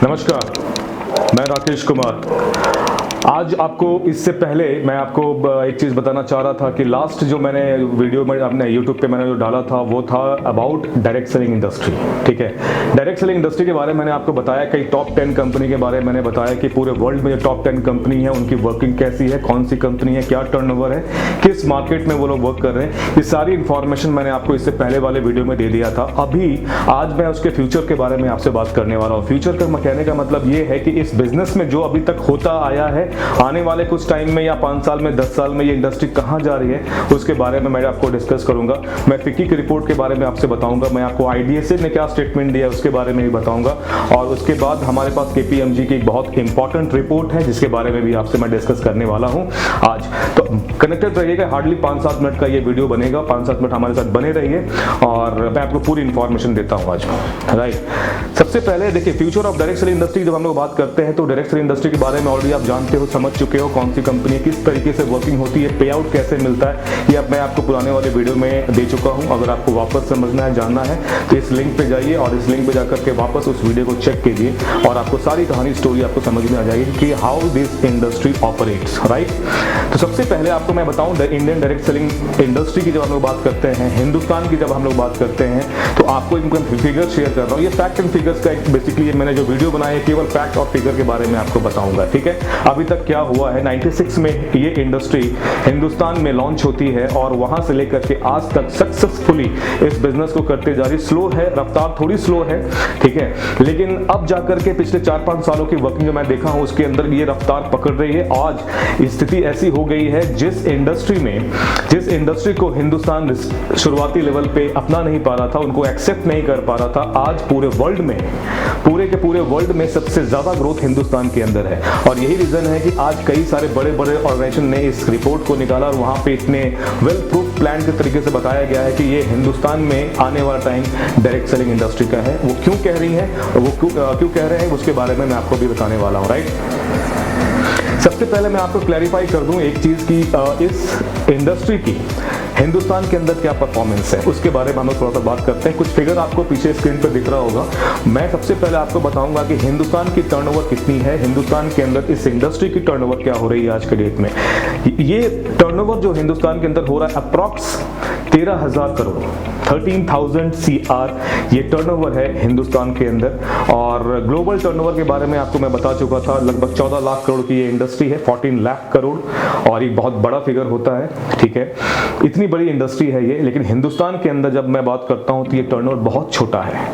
नमस्कार, मैं राकेश कुमार। आज आपको इससे पहले मैं आपको एक चीज़ बताना चाह रहा था कि लास्ट जो मैंने वीडियो में अपने यूट्यूब पे मैंने जो डाला था वो था अबाउट डायरेक्ट सेलिंग इंडस्ट्री। ठीक है, डायरेक्ट सेलिंग इंडस्ट्री के बारे में मैंने आपको बताया, कई टॉप 10 कंपनी के बारे में मैंने बताया कि पूरे वर्ल्ड में जो टॉप 10 कंपनी है उनकी वर्किंग कैसी है, कौन सी कंपनी है, क्या टर्नओवर है, किस मार्केट में वो लोग वर्क कर रहे हैं। ये सारी इंफॉर्मेशन मैंने आपको इससे पहले वाले वीडियो में दे दिया था। अभी आज मैं उसके फ्यूचर के बारे में आपसे बात करने वाला हूँ। फ्यूचर का कहने का मतलब ये है कि इस बिजनेस में जो अभी तक होता आया है, आने वाले कुछ टाइम में या 5 साल में 10 साल में ये इंडस्ट्री कहाँ जा रही है उसके बारे में मैं आपको डिस्कस करूंगा। मैं फिक्की की रिपोर्ट के बारे में आपसे बताऊंगा, मैं आपको आईडीएसए ने क्या स्टेटमेंट दिया उसके बारे में भी बताऊंगा, और उसके बाद हमारे पास केपीएमजी की एक बहुत इंपॉर्टेंट रिपोर्ट है जिसके बारे में भी आपसे मैं डिस्कस करने वाला हूँ आज। तो कनेक्टेड रहिएगा, हार्डली 5-7 मिनट का ये वीडियो बनेगा, 5-7 मिनट हमारे साथ बने रहिए और मैं आपको पूरी इंफॉर्मेशन देता हूँ आज। राइट, सबसे पहले देखिए future of direct selling industry जब हम लोग बात करते हैं तो डायरेक्ट सेलिंग इंडस्ट्री के बारे में ऑलरेडी आप जानते हो, समझ चुके हो कौन सी कंपनी किस तरीके से वर्किंग होती है, पे आउट कैसे मिलता है, ये अब मैं आपको पुराने वाले वीडियो में दे चुका हूं। अगर आपको वापस समझना है, जानना है तो इस लिंक पे जाइए और इस लिंक पे जाकर के वापस उस वीडियो को चेक कीजिए और आपको सारी कहानी स्टोरी आपको समझ में आ जाएगी कि how this industry operates. Right, तो सबसे पहले आपको मैं बताऊं इंडियन डायरेक्ट सेलिंग इंडस्ट्री की जब हम लोग बात करते हैं, हिंदुस्तान की जब हम लोग बात करते हैं, तो आपको एक फिगर शेयर कर रहा हूँ। ये फैक्ट एंड फिगर्स का एक बेसिकली मैंने जो वीडियो बनाया है केवल फैक्ट और फिगर के बारे में आपको बताऊंगा। ठीक है, अभी तक क्या हुआ है, 96 में ये इंडस्ट्री हिंदुस्तान में लॉन्च होती है और वहां से लेकर के आज तक सक्सेसफुली इस बिजनेस को करते जा रही। स्लो है, रफ्तार थोड़ी स्लो है, ठीक है, लेकिन अब जाकर के पिछले 4-5 सालों की वर्किंग जो मैं देखा हूं उसके अंदर ये रफ्तार पकड़ रही है। आज स्थिति ऐसी हो गई है जिस इंडस्ट्री को हिंदुस्तान शुरुआती लेवल पे अपना नहीं पा रहा था, उनको एक्सेप्ट नहीं कर पा रहा था, आज पूरे वर्ल्ड में, पूरे वर्ल्ड में सबसे ज्यादा ग्रोथ हिंदुस्तान के अंदर है। और यही रीजन है कि आज कई सारे बड़े बड़े ऑर्गेनाइजेशन ने इस रिपोर्ट को निकाला और वहां पे इतने वेल प्रूफ प्लान के तरीके से बताया गया है कि ये हिंदुस्तान में आने वाला टाइम डायरेक्ट सेलिंग इंडस्ट्री का है। वो क्यों कह रही है, वो क्यों कह रहे हैं उसके बारे में मैं आपको भी बताने वाला हूँ। राइट, सबसे पहले मैं आपको क्लैरिफाई कर दूं एक चीज की, इस इंडस्ट्री की हिंदुस्तान के अंदर क्या परफॉर्मेंस है उसके बारे में हम लोग थोड़ा सा बात करते हैं। कुछ फिगर आपको पीछे स्क्रीन पर दिख रहा होगा। मैं सबसे पहले आपको बताऊंगा कि हिंदुस्तान की टर्नओवर कितनी है, हिंदुस्तान के अंदर इस इंडस्ट्री की टर्नओवर क्या हो रही है आज के डेट में। ये टर्नओवर जो हिंदुस्तान के अंदर हो रहा है अप्रॉक्स 13,000 करोड़, 13,000 CR ये टर्नओवर है हिंदुस्तान के अंदर। और ग्लोबल टर्नओवर के बारे में आपको मैं बता चुका था, लगभग 14 लाख करोड़ की ये इंडस्ट्री है, 14 लाख करोड़, और एक बहुत बड़ा फिगर होता है। ठीक है, इतनी बड़ी इंडस्ट्री है ये, लेकिन हिंदुस्तान के अंदर जब मैं बात करता हूं तो ये टर्नओवर बहुत छोटा है।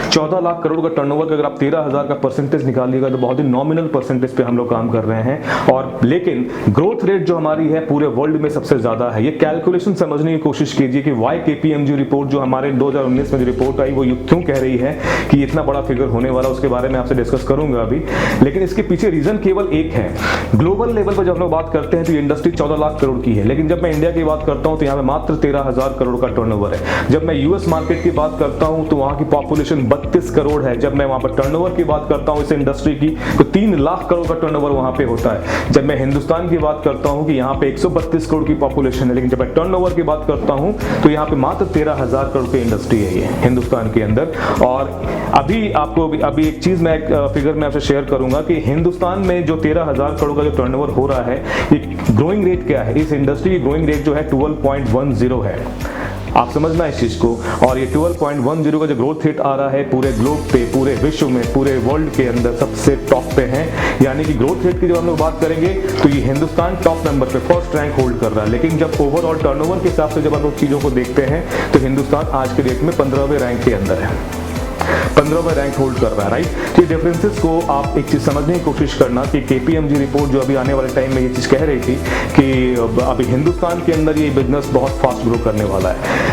14 लाख करोड़ का टर्नओवर का अगर आप 13,000 का परसेंटेज निकालिएगा तो बहुत ही नॉमिनल परसेंटेज पे हम लोग काम कर रहे हैं। और लेकिन ग्रोथ रेट जो हमारी है पूरे वर्ल्ड में सबसे ज्यादा है। ये कैलकुलेशन समझने की कोशिश कीजिए कि वाई केपीएमजी रिपोर्ट जो हमारे 2019 में जो रिपोर्ट आई वो क्यों कह रही है कि इतना बड़ा फिगर होने वाला, उसके बारे में आपसे डिस्कस करूंगा अभी। लेकिन इसके पीछे रीजन केवल एक है। ग्लोबल लेवल पर जब हम लोग बात करते हैं तो ये इंडस्ट्री 14 लाख करोड़ की है, लेकिन जब मैं इंडिया की बात करता हूं तो यहाँ पे मात्र 13,000 करोड़ का टर्नओवर है। जब मैं यूएस मार्केट की बात करता हूं तो वहां की पॉपुलेशन 32 करोड़ है। जब मैं वहां पर टर्नओवर की बात करता हूं इस इंडस्ट्री की तो 3 लाख करोड़ का टर्नओवर वहां पे होता है। जब मैं हिंदुस्तान की बात करता हूं कि यहाँ पे 132 करोड़ की पॉपुलेशन है, लेकिन जब मैं टर्नओवर की बात करता हूं तो यहाँ पे मात्र 13,000 करोड़ की इंडस्ट्री है ये हिंदुस्तान के अंदर। और अभी आपको अभी एक चीज मैं एक फिगर में आपसे शेयर करूंगा कि हिंदुस्तान में जो 13,000 करोड़ का जो टर्नओवर हो रहा है, ये ग्रोइंग रेट क्या है, इस इंडस्ट्री की ग्रोइंग रेट जो है 12.10 है। आप समझना इस चीज को। और ये 12.10 का जो ग्रोथ रेट आ रहा है पूरे ग्लोब पे, पूरे विश्व में, पूरे वर्ल्ड के अंदर सबसे टॉप पे है। यानी कि ग्रोथ रेट की जब हम लोग बात करेंगे तो ये हिंदुस्तान टॉप नंबर पे फर्स्ट रैंक होल्ड कर रहा है। लेकिन जब ओवरऑल टर्नओवर के हिसाब से जब हम लोग चीजों को देखते हैं तो हिंदुस्तान आज के डेट में 15वें रैंक के अंदर है, 15वां रैंक होल्ड कर रहा है। राइट, तो ये डिफरेंसेस को आप एक चीज समझने की कोशिश करना कि केपीएमजी रिपोर्ट जो अभी आने वाले टाइम में ये चीज कह रही थी कि अभी हिंदुस्तान के अंदर ये बिजनेस बहुत फास्ट ग्रो करने वाला है।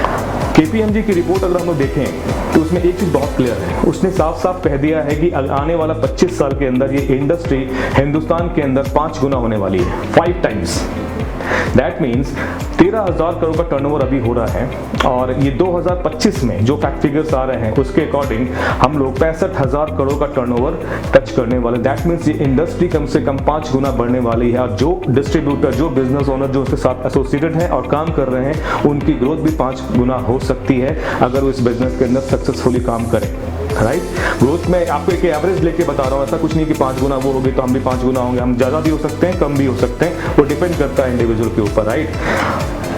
केपीएमजी की रिपोर्ट अगर हम लोग देखें तो उसमें एक चीज बहुत क्लियर है, उसने साफ साफ कह दिया है कि आने वाला 25 साल के अंदर ये इंडस्ट्री हिंदुस्तान के अंदर 5 गुना होने वाली है, 5 टाइम्स। दैट मीन्स 13,000 करोड़ का टर्नओवर अभी हो रहा है और ये 2025 में जो फैक्ट फिगर्स आ रहे हैं उसके अकॉर्डिंग हम लोग 65,000 करोड़ का टर्नओवर टच करने वाले। दैट मीन्स ये इंडस्ट्री कम से कम 5 गुना बढ़ने वाली है और जो डिस्ट्रीब्यूटर, जो बिजनेस ओनर जो उसके साथ एसोसिएटेड हैं और काम कर रहे हैं उनकी ग्रोथ भी 5 गुना हो सकती है अगर वो इस बिजनेस के अंदर सक्सेसफुली काम करें। राइट। ग्रोथ में आपको एक एवरेज लेके बता रहा हूँ, ऐसा कुछ नहीं कि 5 गुना वो होगी तो हम भी 5 गुना होंगे, हम ज़्यादा भी हो सकते हैं, कम भी हो सकते हैं, वो डिपेंड करता है इंडिविजुअल के ऊपर, राइट।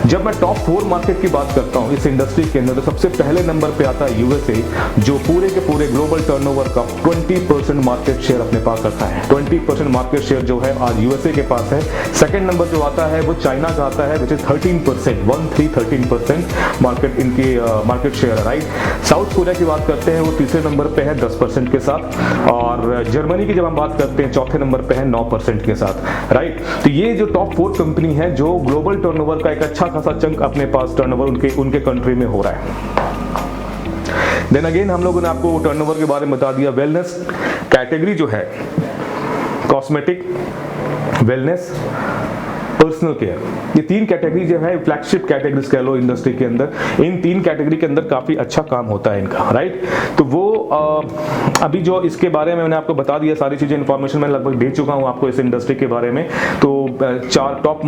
जब मैं टॉप 4 मार्केट की बात करता हूँ इस इंडस्ट्री के अंदर, तो सबसे पहले नंबर पे आता है यूएसए, जो पूरे के पूरे ग्लोबल टर्नओवर का 20% मार्केट शेयर अपने पास रखता है। 20% मार्केट शेयर जो है आज यूएसए के पास है। सेकंड नंबर जो आता है वो चाइना का आता है, विच इज 13% मार्केट इनकी मार्केट शेयर है, राइट। साउथ कोरिया की बात करते हैं वो तीसरे नंबर पे है 10% के साथ, और जर्मनी की जब हम बात करते हैं चौथे नंबर पे है 9% के साथ, राइट। तो ये जो टॉप 4 कंपनी है जो ग्लोबल टर्नओवर का एक अच्छा खासा चंक अपने पास टर्नओवर उनके कंट्री में हो रहा है। देन अगेन हम लोगों ने आपको टर्नओवर के बारे में बता दिया। वेलनेस कैटेगरी जो है, कॉस्मेटिक, वेलनेस, पर्सनल केयर, ये 3 कैटेगरी जो है फ्लैगशिप कैटेगरीज कह लो इंडस्ट्री के अंदर। इन 3 कैटेगरी के अंदर काफी अच्छा काम होता है इनका, राइट। तो वो अभी जो इसके बारे में मैंने आपको बता दिया, सारी चीजें इन्फॉर्मेशन मैं लगभग दे चुका हूं आपको इस इंडस्ट्री के बारे में। तो 4 टॉप 4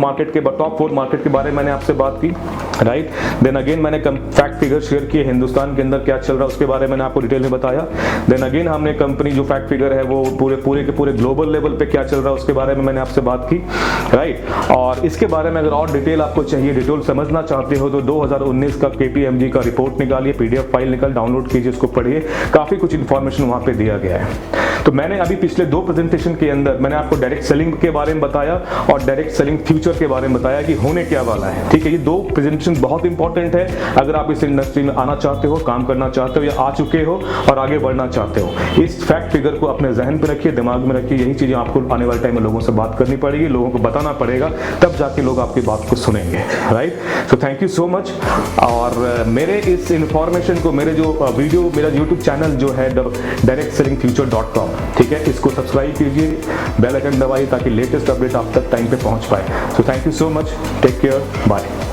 मार्केट के बारे में मैंने आपसे बात की, राइट। देन अगेन मैंने फैक्ट फिगर शेयर किए, हिंदुस्तान के अंदर क्या चल रहा है उसके बारे में मैंने आपको डिटेल में बताया। देन अगेन हमने कंपनी जो फैक्ट फिगर है वो पूरे के पूरे ग्लोबल लेवल पे क्या चल रहा है उसके बारे में मैंने आपसे बात की, राइट। और इसके बारे में अगर और डिटेल आपको चाहिए, डिटेल समझना चाहते हो तो 2019 का KPMG का रिपोर्ट निकालिए, PDF फाइल निकाल डाउनलोड कीजिए, उसको पढ़िए, काफी कुछ इंफॉर्मेशन वहां पे दिया गया है। तो मैंने अभी पिछले 2 प्रेजेंटेशन के अंदर मैंने आपको डायरेक्ट सेलिंग के बारे में बताया और डायरेक्ट सेलिंग फ्यूचर के बारे में बताया कि होने क्या वाला है, ठीक है। ये 2 प्रेजेंटेशन बहुत इंपॉर्टेंट है अगर आप इस इंडस्ट्री में आना चाहते हो, काम करना चाहते हो या आ चुके हो और आगे बढ़ना चाहते हो। इस फैक्ट फिगर को अपने जहन पे रखिए, दिमाग में रखिए, यही चीजें आपको आने वाले टाइम में लोगों से बात करनी पड़ेगी, लोगों को बताना पड़ेगा, तब जाके लोग आपकी बात को सुनेंगे, right. So thank you so much. और मेरे इस इंफॉर्मेशन को, मेरे जो वीडियो, मेरा यूट्यूब चैनल जो है directSellingFuture.com, ठीक है, इसको सब्सक्राइब कीजिए, बेल आइकन दबाइए ताकि लेटेस्ट अपडेट आप तक टाइम पे पहुंच पाए। So thank you so much, take care, bye.